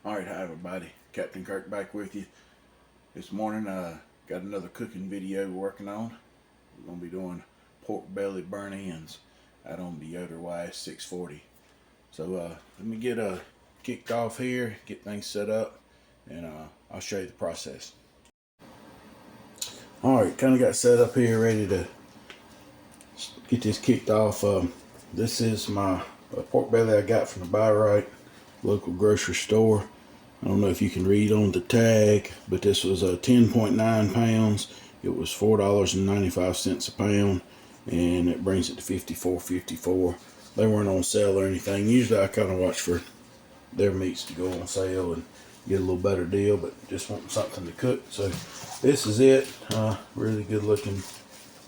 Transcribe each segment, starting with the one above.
Alright, hi everybody. Captain Kirk back with you. This morning got another cooking video we're working on. We're going to be doing pork belly burnt ends out on the Yoder YS640. So let me get kicked off here, get things set up, and I'll show you the process. Alright, kind of got set up here, ready to get this kicked off. This is my pork belly I got from the Buy Right local grocery store. I don't know if you can read on the tag, but this was 10.9 pounds. It was $4.95 a pound, and it brings it to $54.54. They weren't on sale or anything. Usually I kind of watch for their meats to go on sale and get a little better deal, but just wanting something to cook. So this is it. Really good looking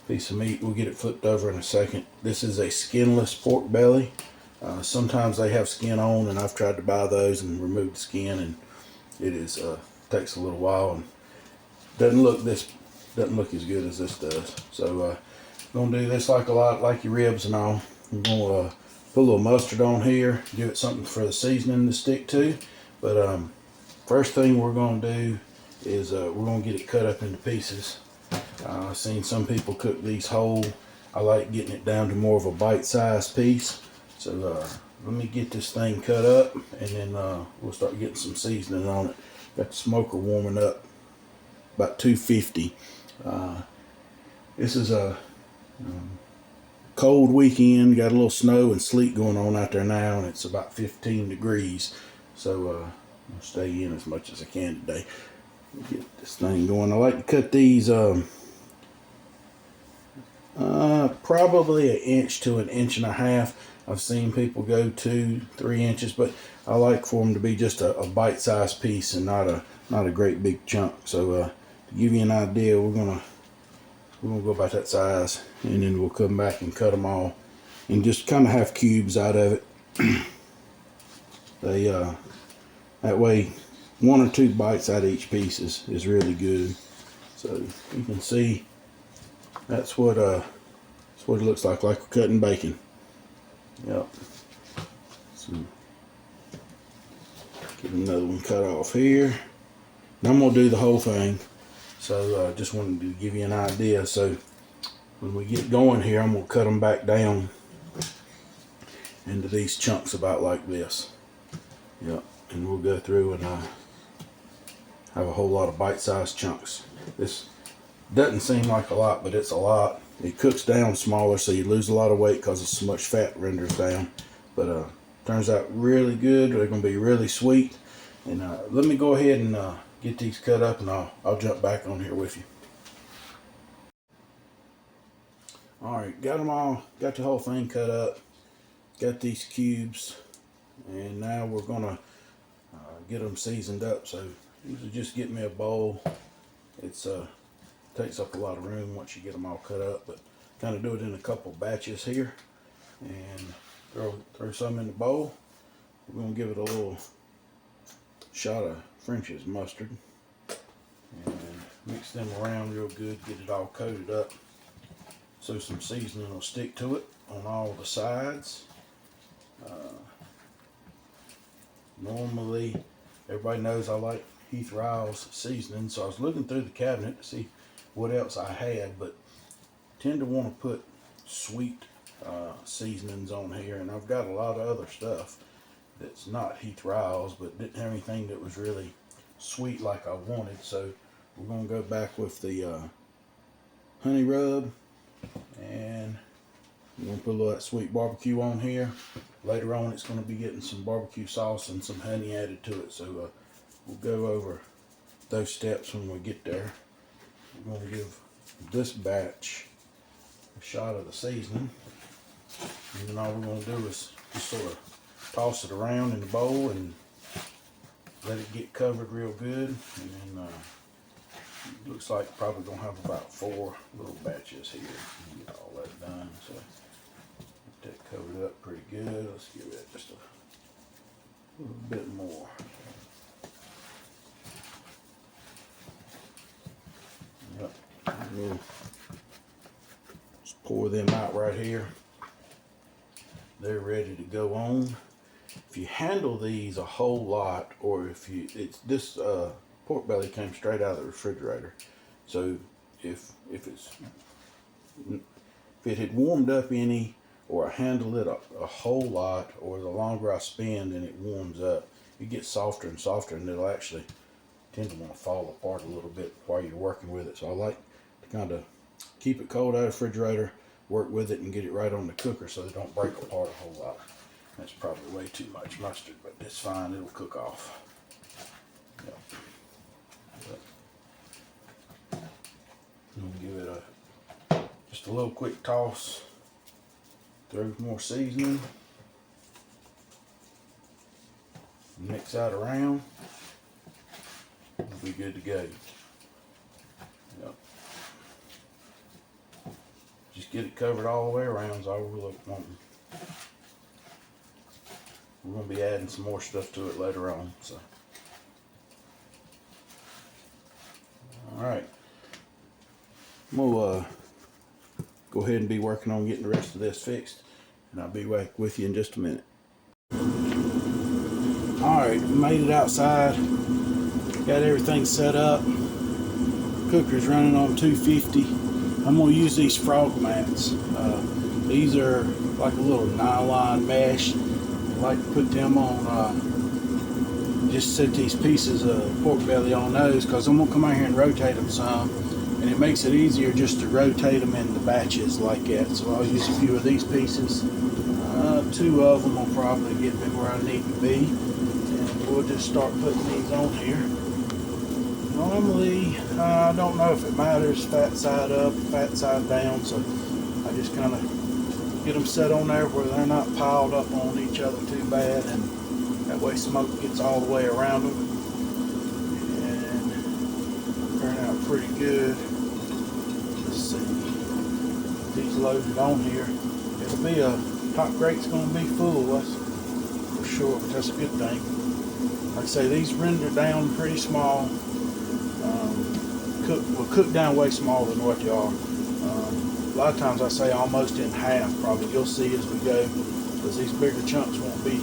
piece of meat. We'll get it flipped over in a second. This is a skinless pork belly. Sometimes they have skin on, and I've tried to buy those and remove the skin, and it is takes a little while and doesn't look as good as this does. So gonna do this like your ribs and all. I'm gonna put a little mustard on here, give it something for the seasoning to stick to. But first thing we're gonna do is we're gonna get it cut up into pieces. I've seen some people cook these whole. I like getting it down to more of a bite-sized piece. So let me get this thing cut up, and then we'll start getting some seasoning on it. Got the smoker warming up about 250. This is a cold weekend. Got a little snow and sleet going on out there now, and it's about 15 degrees. So I'll stay in as much as I can today. Get this thing going. I like to cut these probably 1 inch to 1.5 inches. I've seen people go 2-3 inches, but I like for them to be just a bite-sized piece and not a great big chunk. So to give you an idea, we're gonna go about that size, and then we'll come back and cut them all and just kind of have cubes out of it. They that way 1 or 2 bites out of each piece is really good. So you can see that's what it looks like we're cutting bacon. Yep. So get another one cut off here. Now I'm gonna do the whole thing. So just wanted to give you an idea. So when we get going here, I'm gonna cut them back down into these chunks about like this. Yep. And we'll go through and have a whole lot of bite-sized chunks. This doesn't seem like a lot, but it's a lot. It cooks down smaller, so you lose a lot of weight because it's so much fat renders down. But turns out really good. They're going to be really sweet. And let me go ahead and get these cut up, and I'll jump back on here with you. All right, got them all. Got the whole thing cut up. Got these cubes, and now we're gonna get them seasoned up. So usually just get me a bowl. It's takes up a lot of room once you get them all cut up, but kind of do it in a couple batches here, and throw some in the bowl. We're gonna give it a little shot of French's mustard and mix them around real good, get it all coated up so some seasoning will stick to it on all the sides. Normally everybody knows I like Heath Riles seasoning, so I was looking through the cabinet to see what else I had, but tend to want to put sweet seasonings on here, and I've got a lot of other stuff that's not Heath Riles, but didn't have anything that was really sweet like I wanted. So we're gonna go back with the honey rub, and we're gonna put a little of that sweet barbecue on here. Later on, it's gonna be getting some barbecue sauce and some honey added to it. So we'll go over those steps when we get there. We're going to give this batch a shot of the seasoning, and then all we're going to do is just sort of toss it around in the bowl and let it get covered real good. And then it looks like probably going to have about 4 little batches here. Get all that done. So get that covered up pretty good. Let's give it just a little bit more. Yep. We'll just pour them out right here. They're ready to go on. if you handle these a whole lot, or if you, it's this pork belly came straight out of the refrigerator, so if it had warmed up any, or I handle it a whole lot, or the longer I spin and it warms up, it gets softer and softer, and it'll actually tend to want to fall apart a little bit while you're working with it. So I like to kind of keep it cold out of the refrigerator, work with it, and get it right on the cooker so they don't break apart a whole lot. That's probably way too much mustard, but it's fine, it'll cook off. Yep. I'm gonna give it just a little quick toss. Throw more seasoning. Mix that around. We'll be good to go. Yep. Just get it covered all the way around is all we're wanting. We're going to be adding some more stuff to it later on. So, all right. I'm going to go ahead and be working on getting the rest of this fixed, and I'll be back with you in just a minute. All right, made it outside. Got everything set up. Cooker's running on 250. I'm going to use these frog mats. These are like a little nylon mesh. I like to put them on, just set these pieces of pork belly on those, because I'm going to come out here and rotate them some, and it makes it easier just to rotate them in the batches like that. So I'll use a few of these pieces. 2 of them will probably get me where I need to be, and we'll just start putting these on here. Normally, I don't know if it matters, fat side up, fat side down, so I just kind of get them set on there where they're not piled up on each other too bad, and that way smoke gets all the way around them and turn out pretty good. Let's see, these loaded on here. It'll be top grate's going to be full, that's for sure, but that's a good thing. Like I say, these render down pretty small. Will cook down way smaller than what they are. A lot of times I say almost in half, probably. You'll see as we go, because these bigger chunks won't be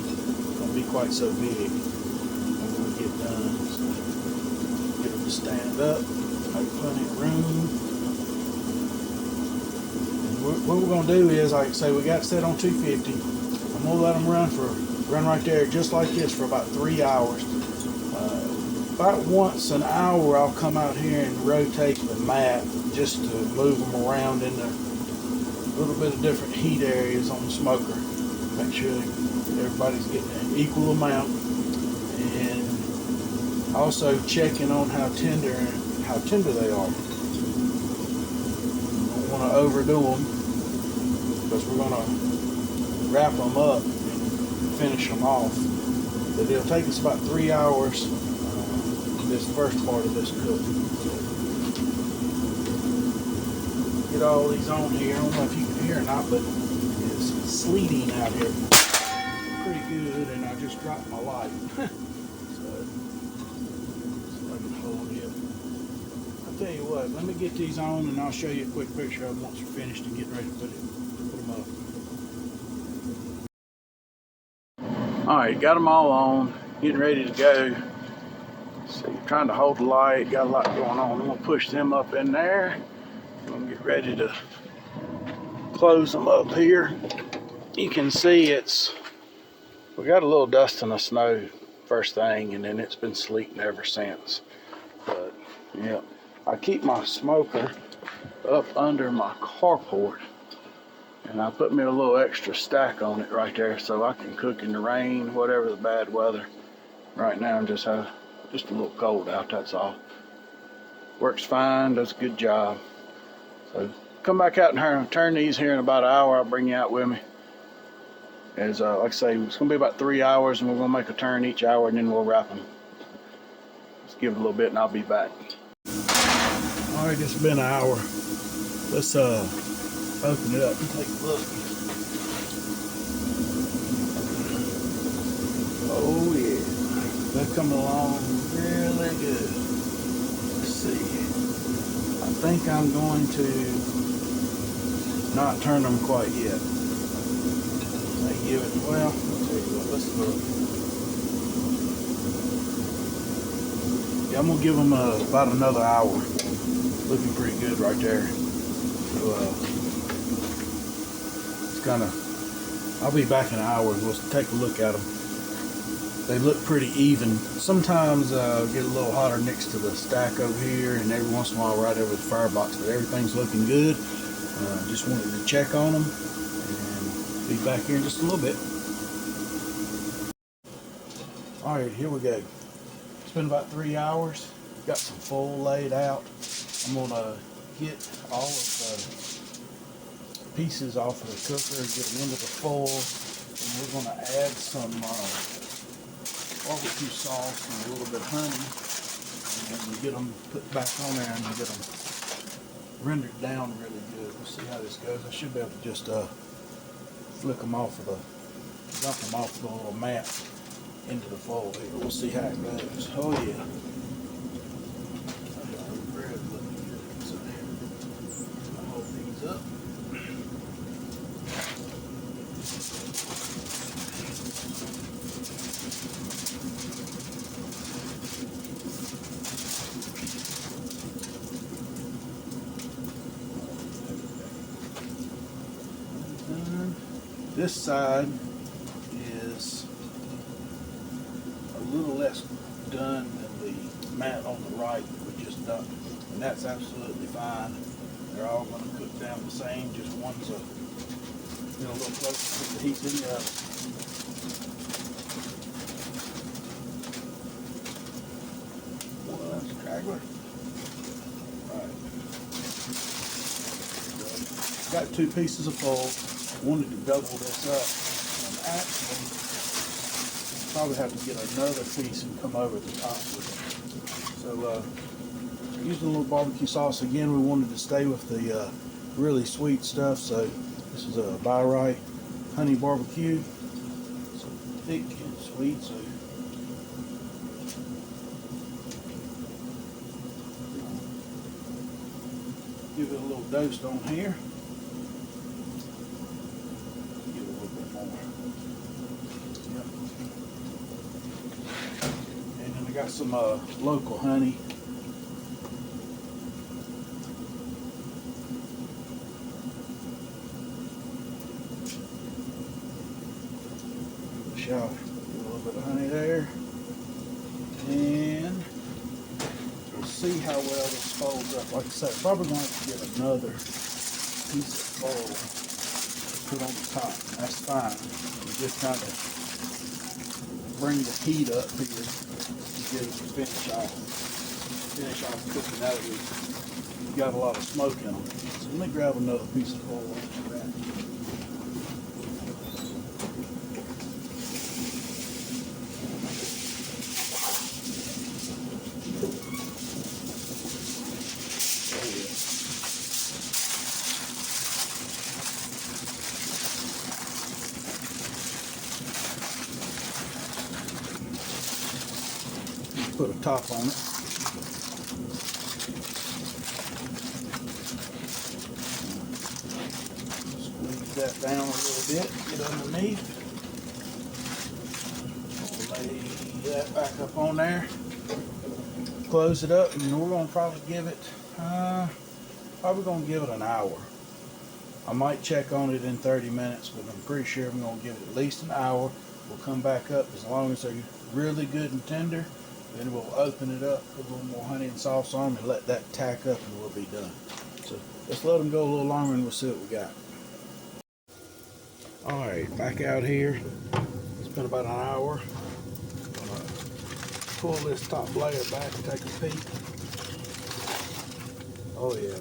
quite so big when we get done. So get them to stand up, make plenty of room. And what we're going to do is, like I say, we got it set on 250. I'm going to let them run right there just like this for about 3 hours. About once an hour I'll come out here and rotate the mat just to move them around in a little bit of different heat areas on the smoker. Make sure everybody's getting an equal amount, and also checking on how tender they are. You don't want to overdo them, because we're going to wrap them up and finish them off. But it'll take us about 3 hours. This first part of this cook. Get all these on here. I don't know if you can hear or not, but it's sleeting out here pretty good, and I just dropped my light. So I can hold it. I'll tell you what, let me get these on and I'll show you a quick picture of them once we're finished and getting ready to put them up. Alright, got them all on, getting ready to go. So you're trying to hold the light, got a lot going on. I'm going to push them up in there. I'm going to get ready to close them up here. You can see we got a little dust and the snow first thing, and then it's been sleeting ever since. But yeah, I keep my smoker up under my carport, and I put me a little extra stack on it right there so I can cook in the rain, whatever the bad weather. Right now I'm just a little cold out, that's all. Works fine, does a good job. So come back out and turn these here in about an hour. I'll bring you out with me. As like I say, it's going to be about 3 hours, and we're going to make a turn each hour, and then we'll wrap them. Let's give it a little bit, and I'll be back. All right, it's been an hour. Let's open it up and take a look. Oh yeah, they're coming along really good. Let's see. I think I'm going to not turn them quite yet. They give it, well, There you go. Let's look. Yeah, I'm gonna give them about another hour. Looking pretty good right there. So it's kind of. I'll be back in an hour and we'll take a look at them. They look pretty even. Sometimes get a little hotter next to the stack over here, and every once in a while right over the firebox. But everything's looking good. Just wanted to check on them and be back here in just a little bit. All right, here we go. It's been about 3 hours. Got some full laid out. I'm gonna get all of the pieces off of the cooker and get them into the foil, and we're going to add some barbecue sauce and a little bit of honey, and get them put back on there and get them rendered down really good. We'll see how this goes. I should be able to just flick them off of dump them off the little mat into the foil here. We'll see how it goes. Oh yeah. Bread looking good. So I'll hold these up. This side is a little less done than the mat on the right that we just dumped, and that's absolutely fine. They're all going to cook down the same, just one's a little closer to the heat than the other. One straggler. All right. Got 2 pieces of foil. Wanted to double this up, and actually probably have to get another piece and come over the top with it. So using a little barbecue sauce again. We wanted to stay with the really sweet stuff, so this is a Buy Right honey barbecue. So thick and sweet, so give it a little dose on here. I got some local honey. Get a little bit of honey there, and we'll see how well this folds up. Like I said, probably going to have to get another piece of foil to put on the top. That's fine. We just kind of bring the heat up here. Get it to finish off cooking that. We got a lot of smoke in them. So let me grab another piece of foil for that. Put a top on it. Squeeze that down a little bit, get underneath. Lay that back up on there. Close it up, and we're going to probably give it an hour. I might check on it in 30 minutes, but I'm pretty sure I'm going to give it at least an hour. We'll come back up as long as they're really good and tender. Then we'll open it up, put a little more honey and sauce on them, and let that tack up, and we'll be done. So let's let them go a little longer, and we'll see what we got. All right, back out here. It's been about an hour. I'm gonna pull this top layer back and take a peek. Oh yeah,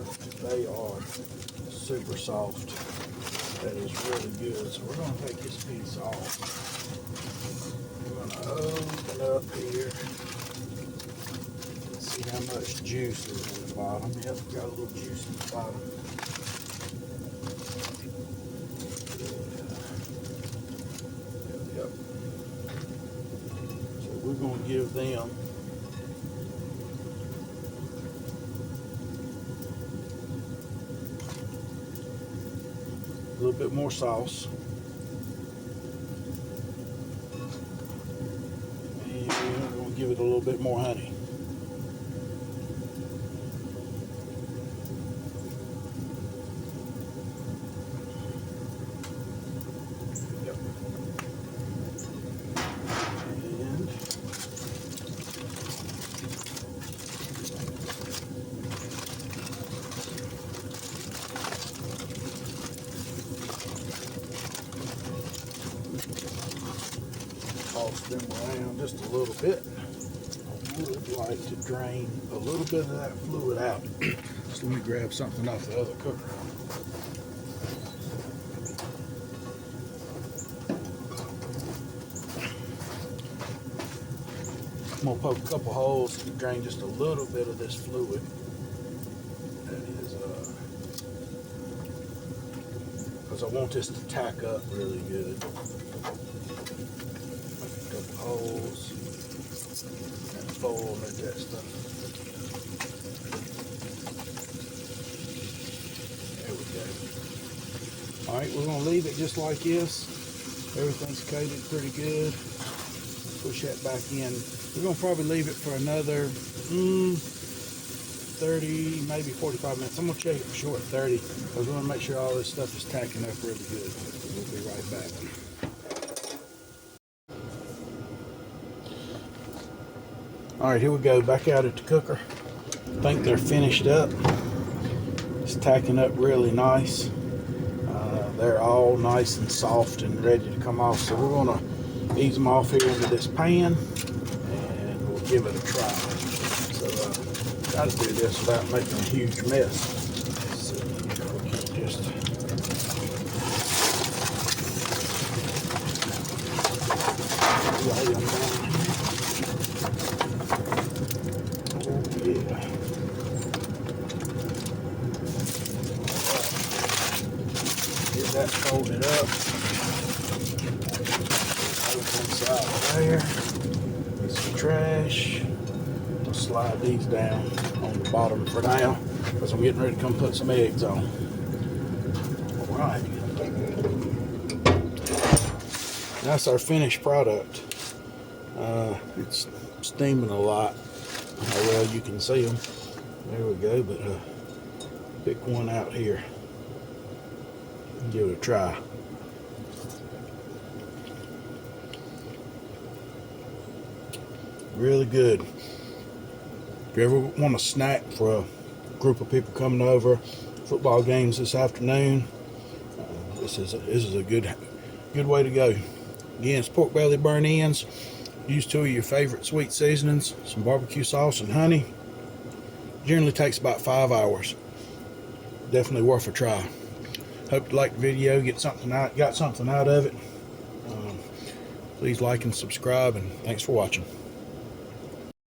they are super soft. That is really good. So we're gonna take this piece off. We're gonna open up here. See how much juice is in the bottom. Yep, got a little juice in the bottom. Yep. So we're going to give them a little bit more sauce. give it a little bit more honey. Yep. And toss them around just a little bit. I would like to drain a little bit of that fluid out. Just let me grab something off the other cooker. I'm gonna poke a couple holes to drain just a little bit of this fluid. That is, because I want this to tack up really good. Make a couple holes and fold and let that stuff. There we go. All right, we're gonna leave it just like this. Everything's coated pretty good. Push that back in. We're gonna probably leave it for another 30, maybe 45 minutes. I'm gonna check it for sure at 30 because we want to make sure all this stuff is tacking up really good. We'll be right back. All right, here we go. Back out at the cooker. I think they're finished up. It's tacking up really nice. They're all nice and soft and ready to come off. So we're gonna ease them off here into this pan and we'll give it a try. So try to do this without making a huge mess. So we can just lay them down here. Oh yeah. Get that folded up. Inside there, there's some trash. I'll slide these down on the bottom for now because I'm getting ready to come put some eggs on. All right, that's our finished product. It's steaming a lot. How well you can see them. There we go. But pick one out here and give it a try. Really good. If you ever want a snack for a group of people coming over, football games this afternoon, this is a good way to go. Again, it's pork belly burnt ends. Use 2 of your favorite sweet seasonings, some barbecue sauce and honey. Generally takes about 5 hours. Definitely worth a try. Hope you liked the video, got something out of it. Please like and subscribe, and thanks for watching.